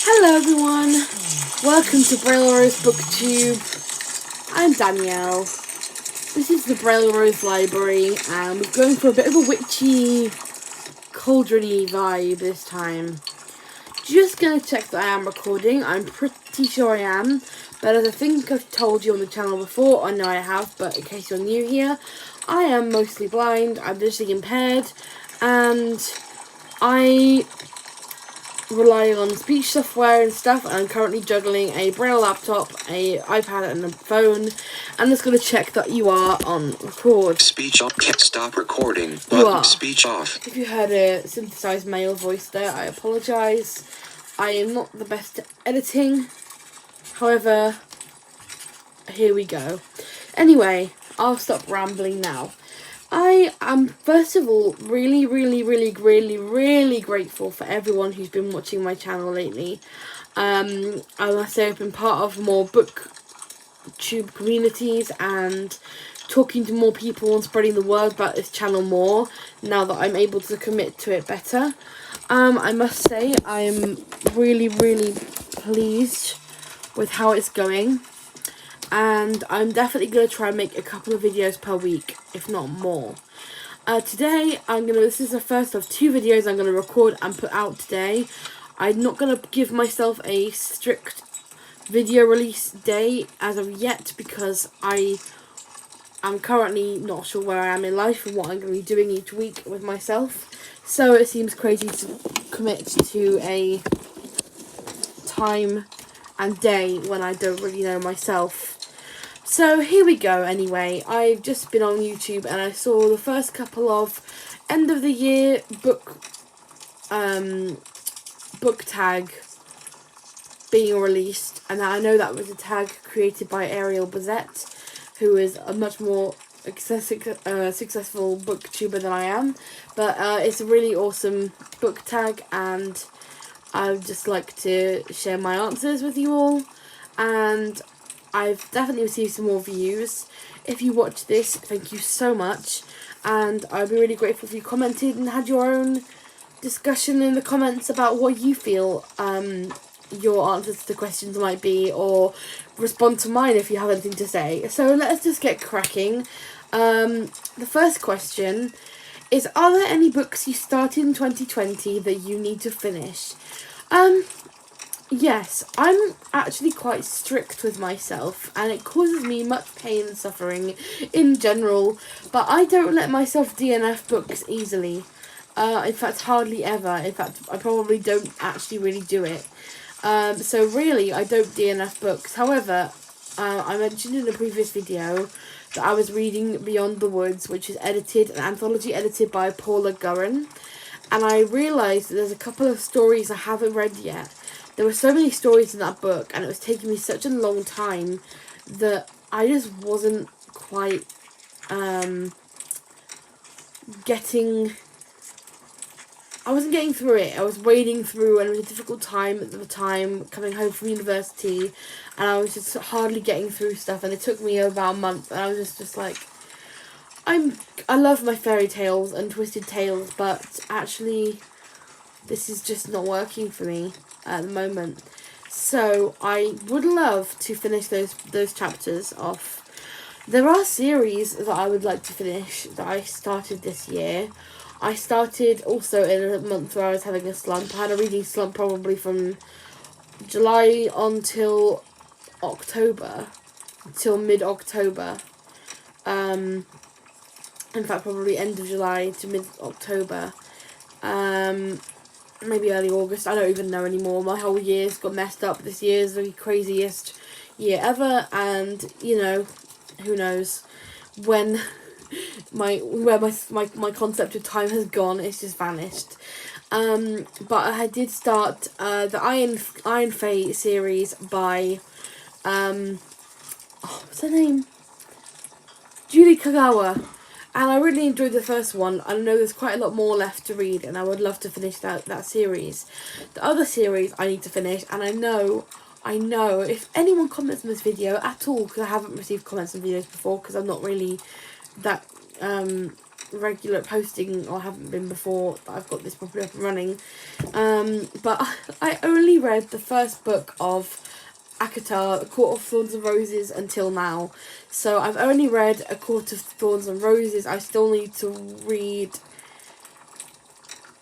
Hello everyone, welcome to Braille Rose Booktube. I'm Danielle. This is the Braille Rose Library and we're going for a bit of a witchy, cauldron-y vibe this time. Just gonna check that I am recording. I'm pretty sure I am, but as I think I've told you on the channel before, I know I have, but in case you're new here, I am mostly blind, I'm visually impaired, and I rely on speech software and stuff, and I'm currently juggling a Braille laptop, a iPad and a phone, and I'm just going to check that you are on record. Speech off. Stop recording. You Button. are. Speech off. If you heard a synthesized male voice there, I apologise. I am not the best at editing. However, here we go. Anyway, I'll stop rambling now. I am, first of all, really grateful for everyone who's been watching my channel lately. I must say I've been part of more booktube communities and talking to more people and spreading the word about this channel more now that I'm able to commit to it better. I must say I'm really pleased with how it's going. And I'm definitely going to try and make a couple of videos per week, if not more. Today, this is the first of 2 videos I'm going to record and put out today. I'm not going to give myself a strict video release day as of yet, because I am currently not sure where I am in life and what I'm going to be doing each week with myself. So it seems crazy to commit to a time and day when I don't really know myself. So here we go anyway. I've just been on YouTube and I saw the first couple of end of the year book tag being released, and I know that was a tag created by Ariel Bazette, who is a much more successful booktuber than I am, but it's a really awesome book tag and I'd just like to share my answers with you all. And I've definitely received some more views. If you watch this, thank you so much, and I'd be really grateful if you commented and had your own discussion in the comments about what you feel your answers to the questions might be, or respond to mine if you have anything to say. So let's just get cracking. The first question is, are there any books you started in 2020 that you need to finish? Yes, I'm actually quite strict with myself, and it causes me much pain and suffering in general, but I don't let myself DNF books easily. In fact, hardly ever. In fact, I probably don't actually really do it. So really, I don't DNF books. However, I mentioned in a previous video that I was reading Beyond the Woods, which is an anthology edited by Paula Gurran, and I realised that there's a couple of stories I haven't read yet. There were so many stories in that book, and it was taking me such a long time that I just wasn't quite getting through it. I was wading through, and it was a difficult time at the time, coming home from university, and I was just hardly getting through stuff, and it took me about a month, and I was just like, I love my fairy tales and twisted tales, but actually this is just not working for me at the moment. So I would love to finish those chapters off. There are series that I would like to finish that I started this year. I started also in a month where I was having a slump. I had a reading slump probably from July until October, till mid-October. In fact, probably end of July to mid-October. Maybe early August, I don't even know anymore. My whole year's got messed up. This year's the craziest year ever, and you know, who knows when my concept of time has gone. It's just vanished. But I did start the Iron Fae series by what's her name? Julie Kagawa. And I really enjoyed the first one. I know there's quite a lot more left to read, and I would love to finish that series. The other series I need to finish, and I know, if anyone comments on this video at all, because I haven't received comments on videos before, because I'm not really that regular posting, or haven't been before I've got this properly up and running. But I only read the first book of ACOTAR, A Court of Thorns and Roses, until now. So I've only read A Court of Thorns and Roses. I still need to read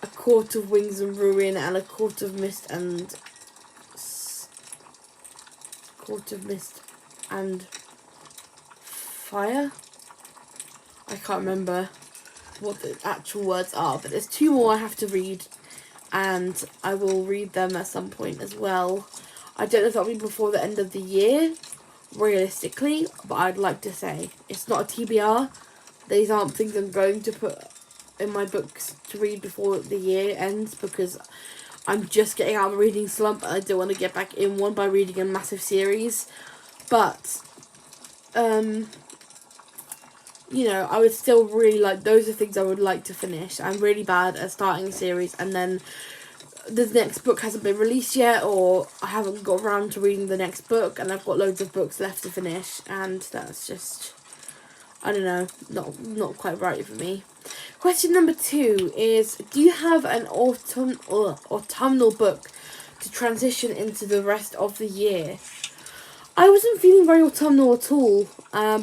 A Court of Wings and Ruin and A Court of Mist and Fire. I can't remember what the actual words are, but there's 2 more I have to read, and I will read them at some point as well. I don't know if that'll be before the end of the year, realistically, but I'd like to say it's not a TBR. These aren't things I'm going to put in my books to read before the year ends, because I'm just getting out of a reading slump and I don't want to get back in one by reading a massive series. But you know, I would still really like, those are things I would like to finish. I'm really bad at starting a series and then the next book hasn't been released yet, or I haven't got around to reading the next book, and I've got loads of books left to finish, and that's just, I don't know, not quite right for me. Question number 2 is, do you have an autumnal book to transition into the rest of the year? I wasn't feeling very autumnal at all,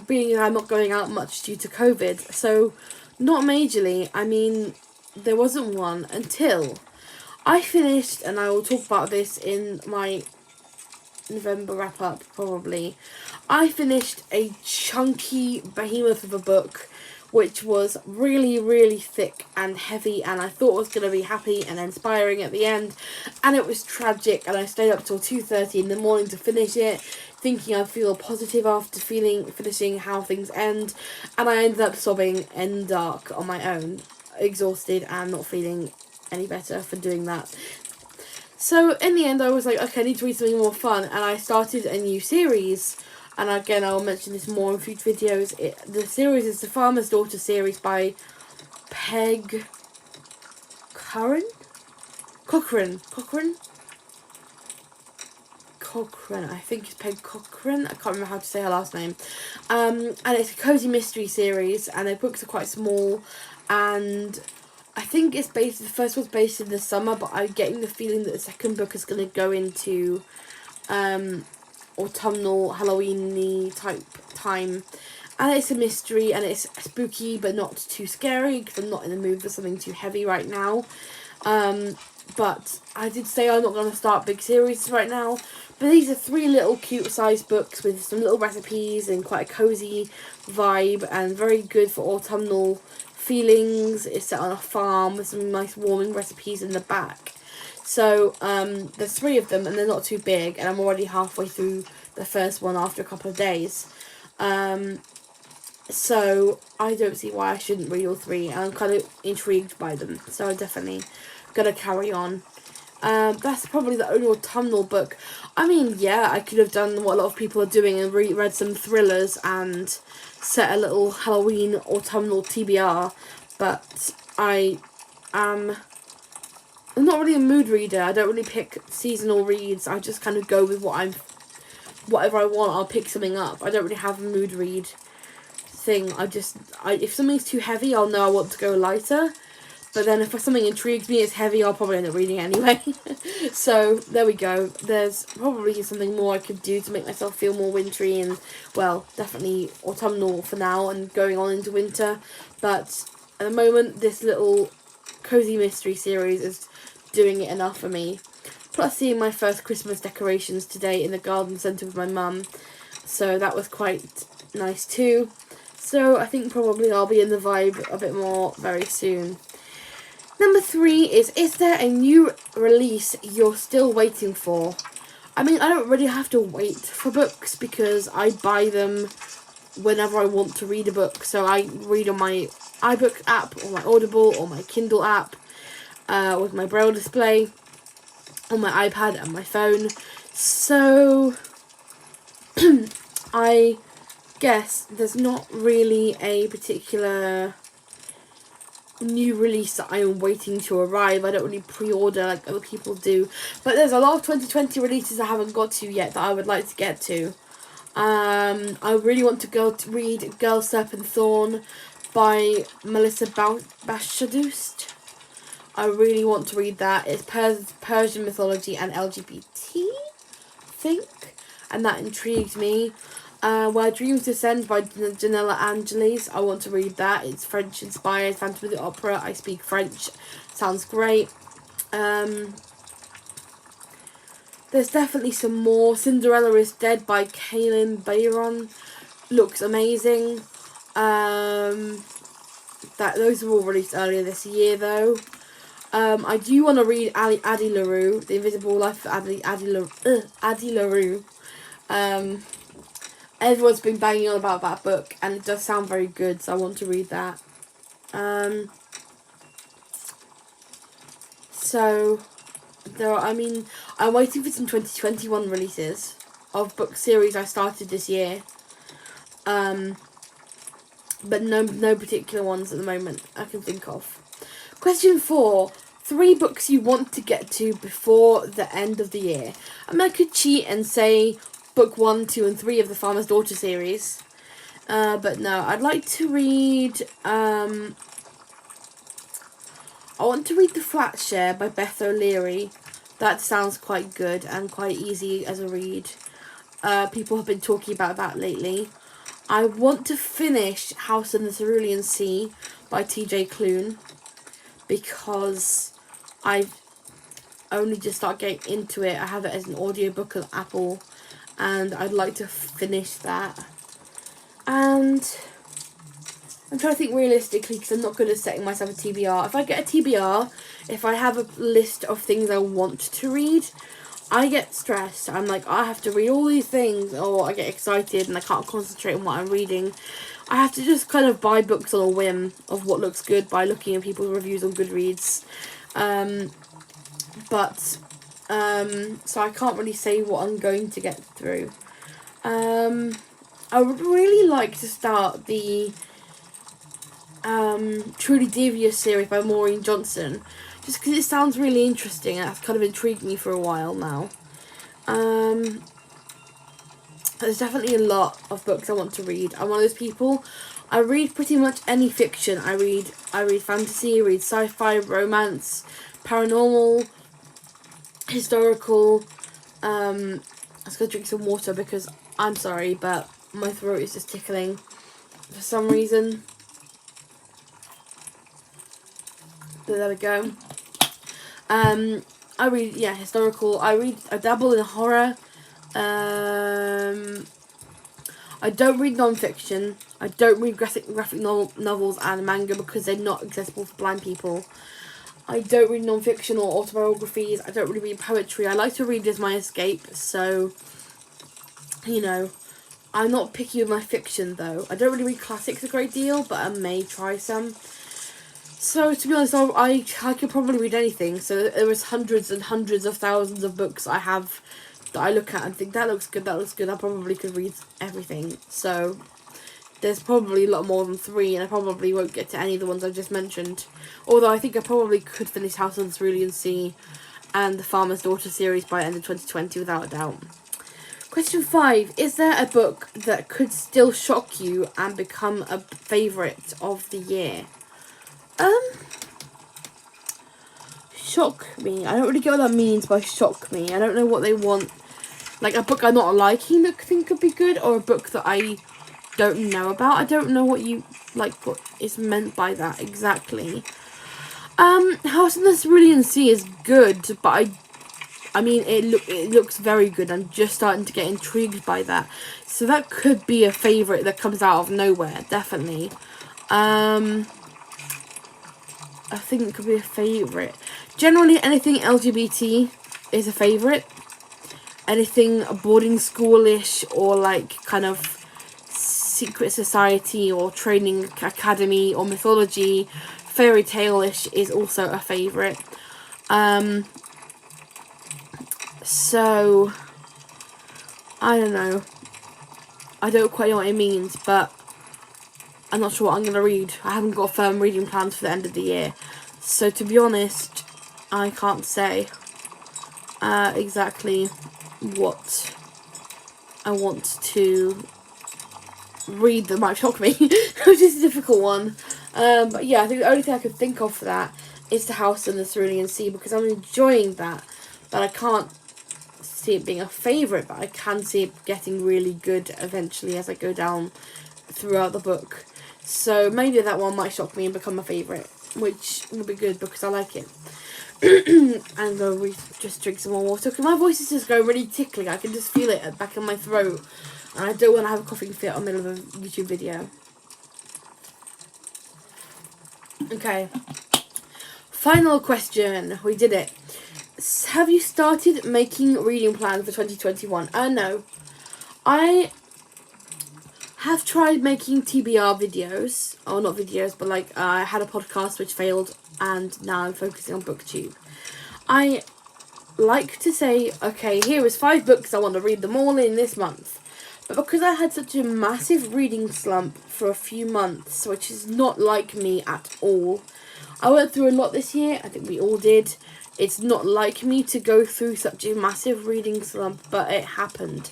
being that I'm not going out much due to COVID, so not majorly. I mean, there wasn't one until I finished, and I will talk about this in my November wrap up probably. I finished a chunky behemoth of a book, which was really, really thick and heavy, and I thought was going to be happy and inspiring at the end, and it was tragic, and I stayed up till 2:30 in the morning to finish it, thinking I'd feel positive after finishing how things end, and I ended up sobbing in the dark on my own, exhausted and not feeling any better for doing that. So in the end I was like, okay, I need to read something more fun, and I started a new series, and again I'll mention this more in future videos. The series is the Farmer's Daughter series by Peg Cochran, I think it's Peg Cochran, I can't remember how to say her last name. And it's a cozy mystery series, and the books are quite small, and I think the first one's based in the summer, but I'm getting the feeling that the second book is going to go into autumnal, Halloween-y type time. And it's a mystery, and it's spooky, but not too scary, because I'm not in the mood for something too heavy right now. But I did say I'm not going to start big series right now. But these are 3 little cute sized books with some little recipes and quite a cozy vibe, and very good for autumnal feelings. It's set on a farm with some nice warming recipes in the back. So there's 3 of them, and they're not too big, and I'm already halfway through the first one after a couple of days. So I don't see why I shouldn't read all 3, and I'm kind of intrigued by them, so I'm definitely gonna carry on. That's probably the only autumnal book. I mean, yeah, I could have done what a lot of people are doing and read some thrillers and set a little Halloween autumnal TBR, but I'm not really a mood reader. I don't really pick seasonal reads. I just kind of go with whatever I want, I'll pick something up. I don't really have a mood read thing. If something's too heavy, I'll know I want to go lighter. But then if something intrigues me, it's heavy, I'll probably end up reading it anyway. So, there we go. There's probably something more I could do to make myself feel more wintry and, well, definitely autumnal for now and going on into winter. But at the moment, this little cozy mystery series is doing it enough for me. Plus seeing my first Christmas decorations today in the garden centre with my mum. So that was quite nice too. So I think probably I'll be in the vibe a bit more very soon. Number 3 is there a new release you're still waiting for? I mean, I don't really have to wait for books because I buy them whenever I want to read a book. So I read on my iBook app or my Audible or my Kindle app with my Braille display on my iPad and my phone. So I guess there's not really a particular new release that I am waiting to arrive. I don't really pre-order like other people do, but there's a lot of 2020 releases I haven't got to yet that I would like to get to. I really want to go to read Girl, Serpent, Thorn by Melissa Bashadoost. I really want to read that. It's Persian mythology and LGBT, I think, and that intrigued me. Where Dreams Descend by Janella Angelis. I want to read that. It's French inspired, Phantom of the Opera. I speak French. Sounds great. There's definitely some more. Cinderella is Dead by Kaylin Bayron. Looks amazing. Those were all released earlier this year though. I do want to read Addie LaRue, The Invisible Life of Addie LaRue. Everyone's been banging on about that book, and it does sound very good, so I want to read that. So, I'm waiting for some 2021 releases of book series I started this year. But no particular ones at the moment I can think of. Question 4. 3 books you want to get to before the end of the year. I could cheat and say book 1, 2, and 3 of the Farmer's Daughter series. But no, I'd like to read... I want to read The Flat Share by Beth O'Leary. That sounds quite good and quite easy as a read. People have been talking about that lately. I want to finish House in the Cerulean Sea by TJ Klune, because I've only just started getting into it. I have it as an audiobook on Apple, and I'd like to finish that. And I'm trying to think realistically, because I'm not good at setting myself a TBR. If I get a TBR, if I have a list of things I want to read, I get stressed. I'm like, I have to read all these things, or I get excited and I can't concentrate on what I'm reading. I have to just kind of buy books on a whim of what looks good by looking at people's reviews on Goodreads. So I can't really say what I'm going to get through. I would really like to start the Truly Devious series by Maureen Johnson, just because it sounds really interesting and that's kind of intrigued me for a while now. There's definitely a lot of books I want to read. I'm one of those people. I read pretty much any fiction. I read fantasy, I read sci-fi, romance, paranormal, historical. Let's go drink some water because I'm sorry, but my throat is just tickling for some reason. But there we go. I read, historical. I dabble in horror. I don't read non-fiction. I don't read graphic novels and manga because they're not accessible for blind people. I don't read non-fiction or autobiographies. I don't really read poetry. I like to read as my escape, so, I'm not picky with my fiction, though. I don't really read classics a great deal, but I may try some. So, to be honest, I could probably read anything. So, there was hundreds and hundreds of thousands of books I have that I look at and think, that looks good. I probably could read everything. So, there's probably a lot more than 3, and I probably won't get to any of the ones I just mentioned. Although, I think I probably could finish House of the Cerulean Sea and the Farmer's Daughter series by the end of 2020, without a doubt. Question 5. Is there a book that could still shock you and become a favourite of the year? Shock me. I don't really get what that means by shock me. I don't know what they want. Like a book I'm not liking that I think could be good, or a book that I don't know about. I don't know what is meant by that exactly. House in the Cerulean Sea is good, but it looks very good. I'm just starting to get intrigued by that. So that could be a favourite that comes out of nowhere, definitely. I think it could be a favourite. Generally, anything LGBT is a favourite. Anything boarding schoolish or kind of secret society or training academy or mythology, fairy tale-ish is also a favourite. So, I don't know. I don't quite know what it means, but I'm not sure what I'm going to read. I haven't got firm reading plans for the end of the year. So, to be honest, I can't say exactly what I want to read that might shock me, which is a difficult one. But yeah, I think the only thing I could think of for that is The House in the Cerulean Sea, because I'm enjoying that, but I can't see it being a favourite, but I can see it getting really good eventually as I go down throughout the book. So maybe that one might shock me and become a favourite, which will be good because I like it. And just drink some more water because my voice is just going really tickly. I can just feel it at the back of my throat, and I don't want to have a coughing fit in the middle of a YouTube video. Okay. Final question. We did it. Have you started making reading plans for 2021? No. I have tried making TBR videos. Or not videos, but like I had a podcast which failed, and now I'm focusing on BookTube. I like to say, okay, here is 5 books, I want to read them all in this month. But because I had such a massive reading slump for a few months, which is not like me at all. I went through a lot this year, I think we all did. It's not like me to go through such a massive reading slump, but it happened.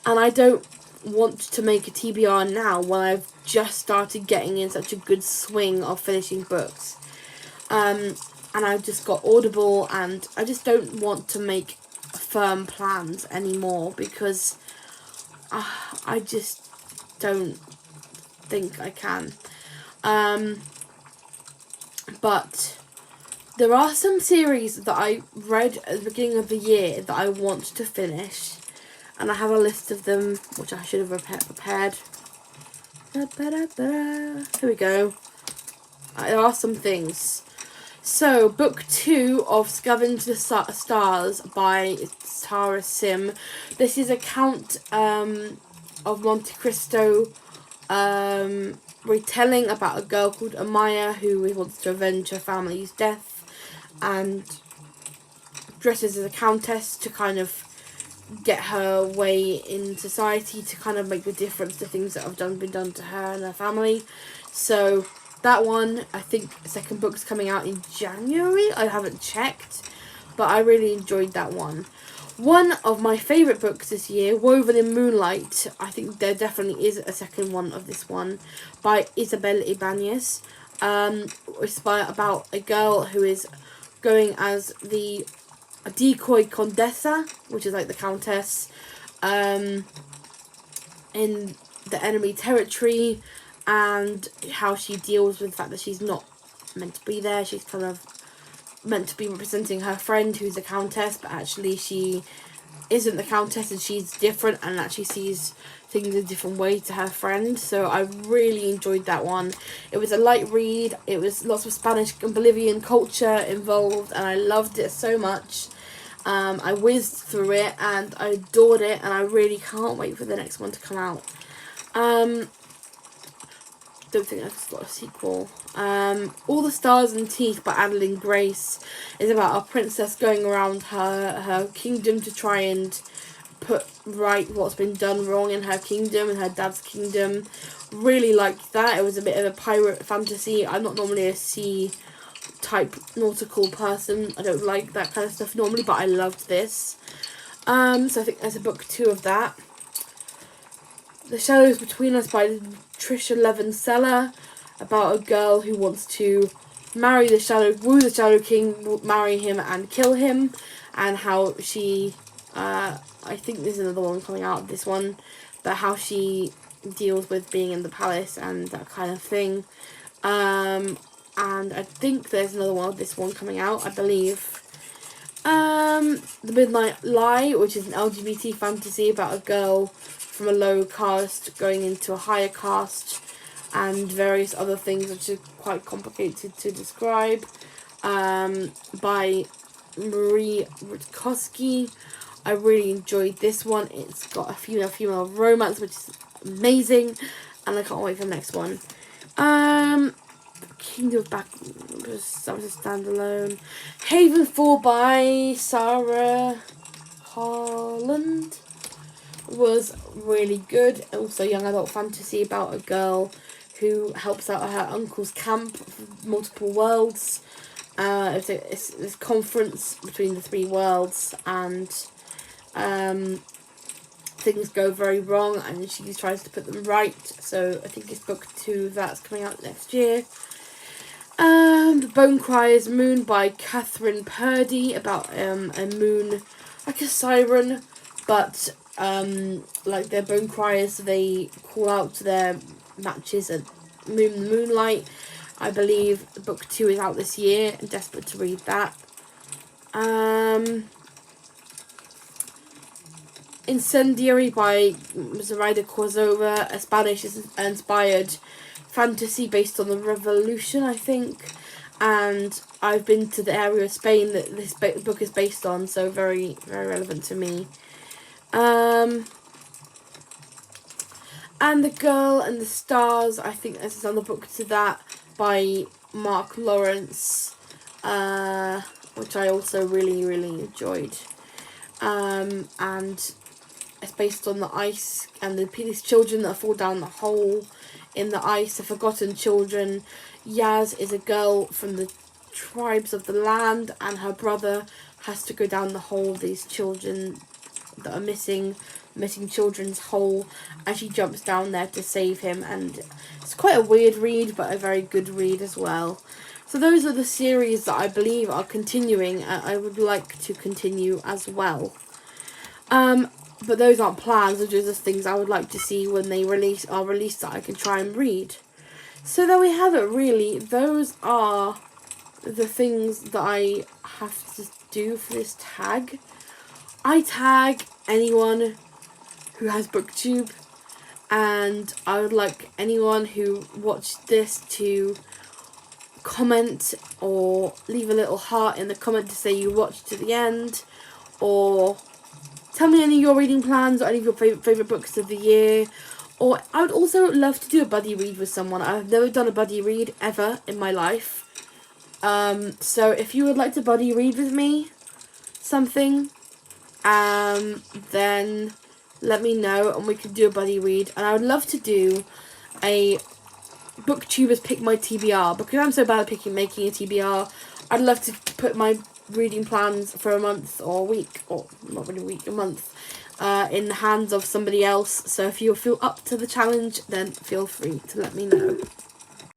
And I don't want to make a TBR now when I've just started getting in such a good swing of finishing books. And I've just got Audible, and I just don't want to make firm plans anymore because I just don't think I can. But there are some series that I read at the beginning of the year that I want to finish, and I have a list of them which I should have prepared. Here we go. There are some things. So, book 2 of Scavenge the Stars by Tara Sim. This is a Count of Monte Cristo retelling about a girl called Amaya who wants to avenge her family's death and dresses as a countess to kind of get her way in society, to kind of make a difference to things that have been done to her and her family. So that one, I think the second book's coming out in January. I haven't checked, but I really enjoyed that one. One of my favourite books this year, Woven in Moonlight. I think there definitely is a second one of this one, by Isabel Ibanez. It's about a girl who is going as the decoy condessa, which is like the countess, in the enemy territory, and how she deals with the fact that she's not meant to be there. She's kind of meant to be representing her friend who's a countess, but actually she isn't the countess and she's different and actually sees things a different way to her friend. So I really enjoyed that one. It was a light read. It was lots of Spanish and Bolivian culture involved, and I loved it so much. I whizzed through it and I adored it, and I really can't wait for the next one to come out. Don't think I've got a sequel. All the Stars and Teeth by Adeline Grace is about a princess going around her kingdom to try and put right what's been done wrong in her kingdom and her dad's kingdom. Really liked that. It was a bit of a pirate fantasy. I'm not normally a sea type nautical person. I don't like that kind of stuff normally, but I loved this. So I think there's a book 2 of that. The Shadows Between Us by Trisha Levenseller, about a girl who wants to woo the Shadow King, marry him and kill him, and how she, I think there's another one coming out of this one, but how she deals with being in the palace and that kind of thing. And I think there's another one of this one coming out, I believe. The Midnight Lie, which is an LGBT fantasy about a girl from a low caste going into a higher caste, and various other things which are quite complicated to describe, by Marie Rutkowski. I really enjoyed this one. It's got a female romance, which is amazing, and I can't wait for the next one. Kingdom of Back, that was a standalone. Havenfall by Sarah Holland was really good. Also young adult fantasy about a girl who helps out her uncle's camp of multiple worlds. It's this conference between the 3 worlds, and things go very wrong and she tries to put them right. So I think it's book 2 that's coming out next year. The Bone Crier's Moon by Catherine Purdy, about a moon, like a siren, but like they're bone criers, so they call out to their matches at moonlight. I believe book 2 is out this year. I'm desperate to read that. Incendiary by Zoraida Cordova, a Spanish-inspired fantasy based on the revolution, I think. And I've been to the area of Spain that this book is based on, so very, very relevant to me. And The Girl and the Stars, I think this is on the book to that, by Mark Lawrence, which I also really, really enjoyed. And it's based on the ice and these children that fall down the hole in the ice, the forgotten children. Yaz is a girl from the tribes of the land, and her brother has to go down the hole, these children that are missing children's hole, and she jumps down there to save him. And it's quite a weird read, but a very good read as well. So those are the series that I believe are continuing, and I would like to continue as well. But those aren't plans, those are just things I would like to see when they are released that I can try and read. So there we have it, really. Those are the things that I have to do for this tag. I tag anyone who has BookTube, and I would like anyone who watched this to comment or leave a little heart in the comment to say you watched to the end, or tell me any of your reading plans or any of your favourite books of the year. Or I would also love to do a buddy read with someone. I've never done a buddy read ever in my life. So if you would like to buddy read with me something, then let me know and we can do a buddy read. And I would love to do a BookTubers Pick My TBR, because I'm so bad at making a TBR. I'd love to put my reading plans for a month or a week, or not really a week, a month, in the hands of somebody else. So if you feel up to the challenge, then feel free to let me know.